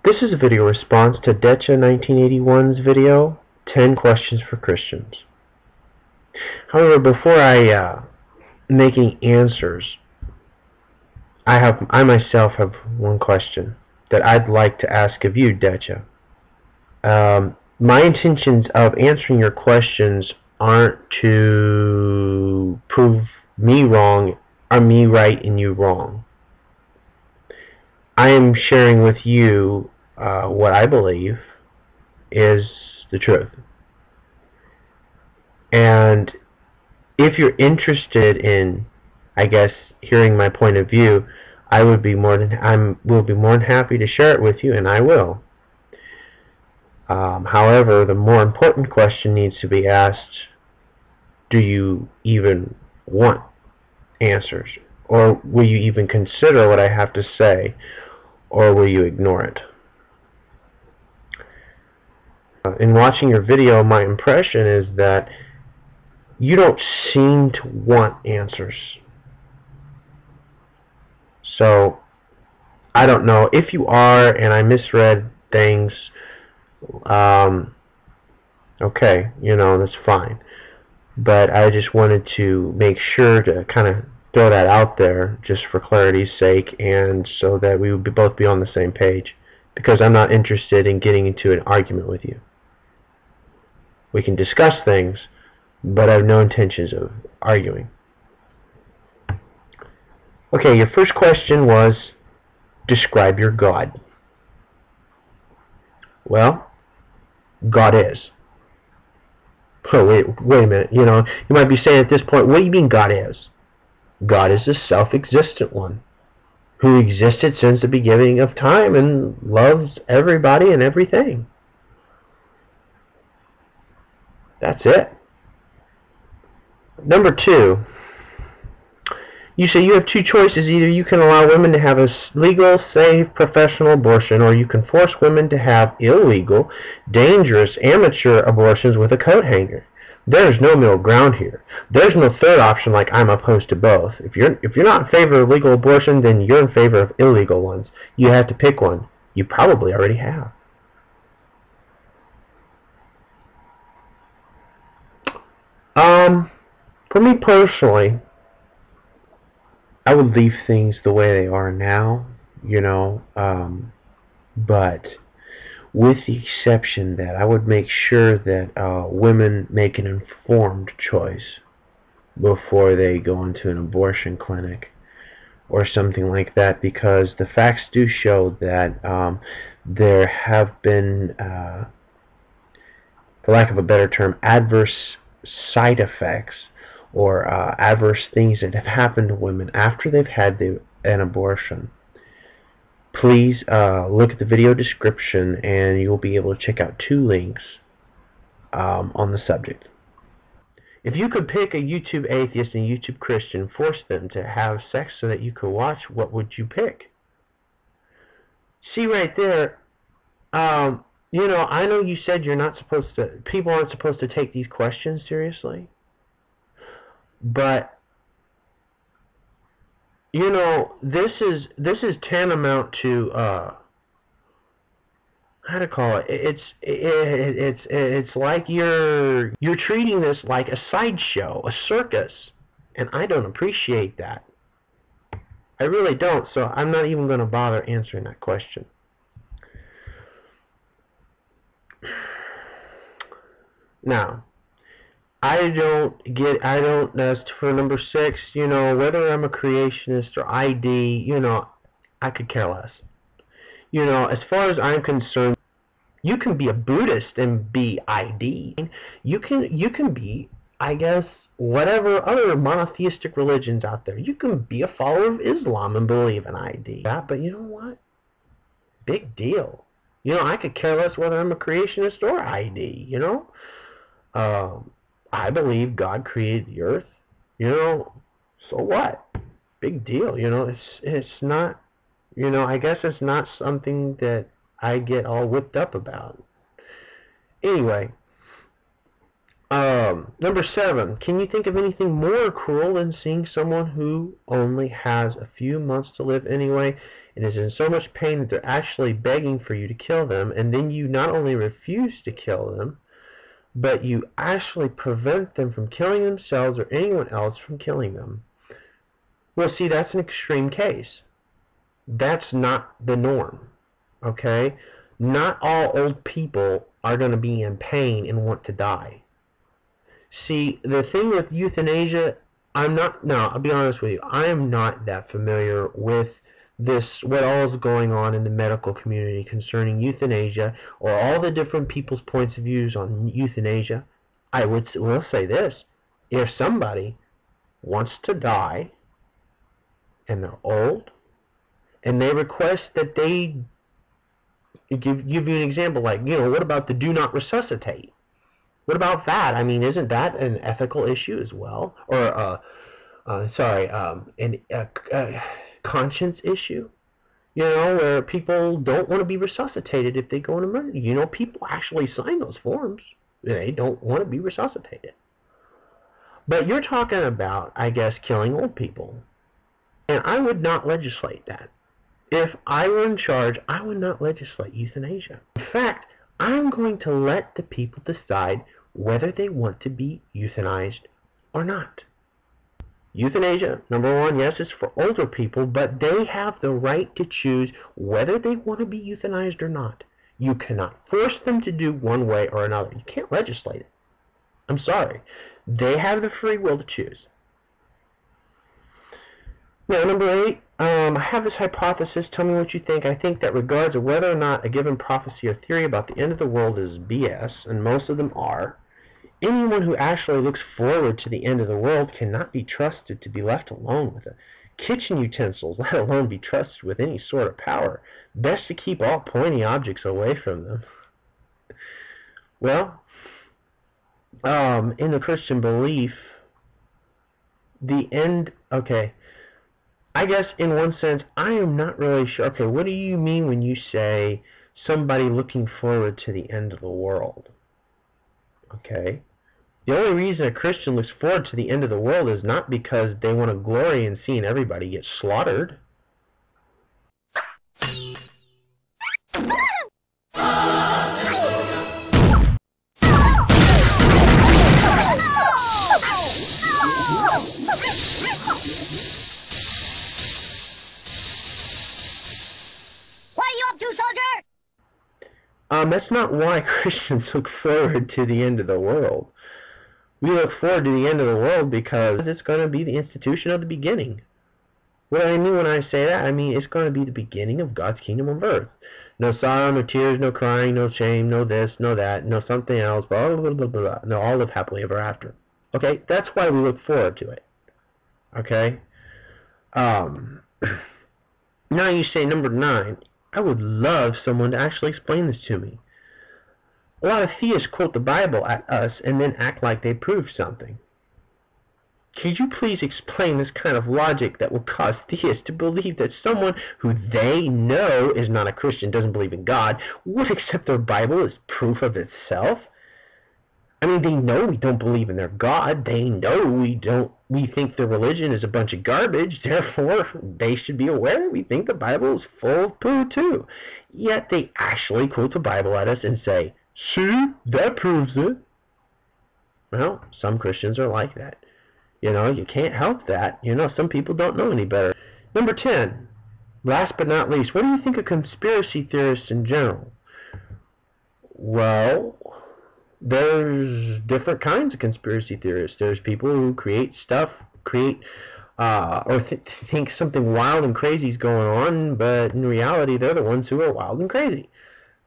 This is a video response to Decha1981's video, 10 Questions for Christians. However, before I making answers, I myself have one question that I'd like to ask of you, Decha. My intentions of answering your questions aren't to prove me wrong or me right and you wrong. I am sharing with you what I believe is the truth. And if you're interested in, I guess, hearing my point of view, I will be more than happy to share it with you, and I will. However, the more important question needs to be asked: do you even want answers? Or will you even consider what I have to say? Or will you ignore it? In watching your video, my impression is that you don't seem to want answers. So, I don't know if you are and I misread things. Okay, that's fine. But I just wanted to make sure to kind of throw that out there just for clarity's sake, and so that we would both be on the same page, because I'm not interested in getting into an argument with you. We can discuss things, but I have no intentions of arguing. Okay, your first question was, describe your God. Well, God is. Oh, wait a minute. You might be saying at this point, what do you mean God is? God is the self-existent one, who existed since the beginning of time and loves everybody and everything. That's it. Number 2, you say you have two choices. Either you can allow women to have a legal, safe, professional abortion, or you can force women to have illegal, dangerous, amateur abortions with a coat hanger. There's no middle ground here. There's no third option like I'm opposed to both. If you're not in favor of legal abortion, then you're in favor of illegal ones. You have to pick one. You probably already have. For me personally, I would leave things the way they are now, but with the exception that I would make sure that women make an informed choice before they go into an abortion clinic or something like that, because the facts do show that there have been, for lack of a better term, adverse side effects or adverse things that have happened to women after they've had an abortion. Please look at the video description and you'll be able to check out 2 links on the subject. If you could pick a YouTube atheist and a YouTube Christian, force them to have sex so that you could watch, what would you pick? See right there, I know you said people aren't supposed to take these questions seriously. But this is tantamount to how to call it. It's like you're treating this like a sideshow, a circus, and I don't appreciate that. I really don't. So I'm not even going to bother answering that question. Now, I don't, as for number 6, whether I'm a creationist or ID, I could care less. As far as I'm concerned, you can be a Buddhist and be ID. You can be, I guess, whatever other monotheistic religions out there. You can be a follower of Islam and believe in ID. But you know what? Big deal. I could care less whether I'm a creationist or ID, I believe God created the earth, so what? Big deal, it's not, I guess it's not something that I get all whipped up about. Anyway, number 7, can you think of anything more cruel than seeing someone who only has a few months to live anyway and is in so much pain that they're actually begging for you to kill them, and then you not only refuse to kill them, but you actually prevent them from killing themselves or anyone else from killing them. Well, see, that's an extreme case. That's not the norm, okay? Not all old people are going to be in pain and want to die. See, the thing with euthanasia, I'll be honest with you, I am not that familiar with what all is going on in the medical community concerning euthanasia, or all the different people's points of views on euthanasia. I will say this: if somebody wants to die and they're old and they request that they give you an example, like, what about the do not resuscitate? What about that? I mean, isn't that an ethical issue as well? Or a conscience issue, where people don't want to be resuscitated if they go into murder. People actually sign those forms. They don't want to be resuscitated. But you're talking about, I guess, killing old people. And I would not legislate that. If I were in charge, I would not legislate euthanasia. In fact, I'm going to let the people decide whether they want to be euthanized or not. Euthanasia, number one, yes, it's for older people, but they have the right to choose whether they want to be euthanized or not. You cannot force them to do one way or another. You can't legislate it. I'm sorry. They have the free will to choose. Now, number 8, I have this hypothesis. Tell me what you think. I think that regards of whether or not a given prophecy or theory about the end of the world is BS, and most of them are. Anyone who actually looks forward to the end of the world cannot be trusted to be left alone with kitchen utensils, let alone be trusted with any sort of power. Best to keep all pointy objects away from them. Well, in the Christian belief, the end, okay, I guess in one sense, I am not really sure. Okay, what do you mean when you say somebody looking forward to the end of the world? Okay. The only reason a Christian looks forward to the end of the world is not because they want to glory in seeing everybody get slaughtered. What are you up to, soldier? That's not why Christians look forward to the end of the world. We look forward to the end of the world because it's going to be the institution of the beginning. What do I mean when I say that? I mean it's going to be the beginning of God's kingdom on earth. No sorrow, no tears, no crying, no shame, no this, no that, no something else, blah, blah, blah, blah, blah. No, all live happily ever after. Okay? That's why we look forward to it. Okay? Now you say number 9. I would love someone to actually explain this to me. A lot of theists quote the Bible at us and then act like they proved something. Could you please explain this kind of logic that will cause theists to believe that someone who they know is not a Christian, doesn't believe in God, would accept their Bible as proof of itself? I mean, they know we don't believe in their God. They know we think their religion is a bunch of garbage. Therefore, they should be aware we think the Bible is full of poo too. Yet they actually quote the Bible at us and say, "See, that proves it." Well, some Christians are like that. You can't help that. Some people don't know any better. Number 10, last but not least, what do you think of conspiracy theorists in general? Well, there's different kinds of conspiracy theorists. There's people who create stuff, or think something wild and crazy is going on, but in reality they're the ones who are wild and crazy.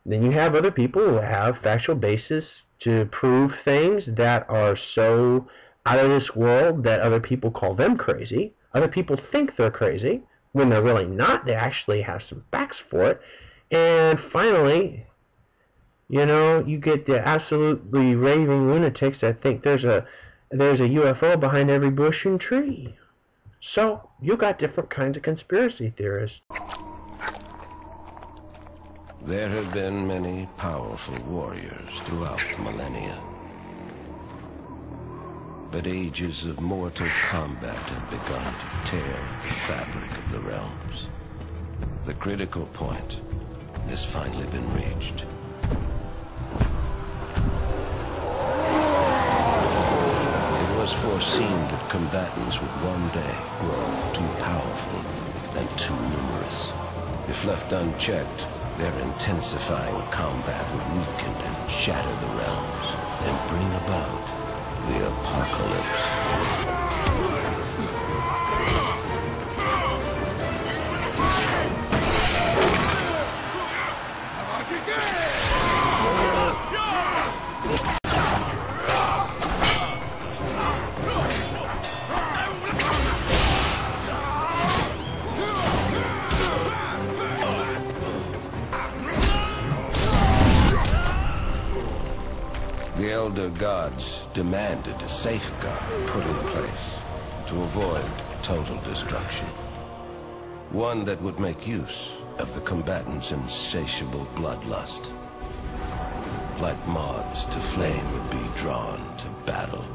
Then you have other people who have factual basis to prove things that are so out of this world that other people call them crazy. Other people think they're crazy when they're really not. They actually have some facts for it. And finally, you get the absolutely raving lunatics that think there's a UFO behind every bush and tree. So you got different kinds of conspiracy theorists. There have been many powerful warriors throughout the millennia. But ages of mortal combat have begun to tear the fabric of the realms. The critical point has finally been reached. It was foreseen that combatants would one day grow too powerful and too numerous. If left unchecked, their intensifying combat would weaken and shatter the realms and bring about the apocalypse. The Elder Gods demanded a safeguard put in place to avoid total destruction. One that would make use of the combatants' insatiable bloodlust. Like moths to flame would be drawn to battle.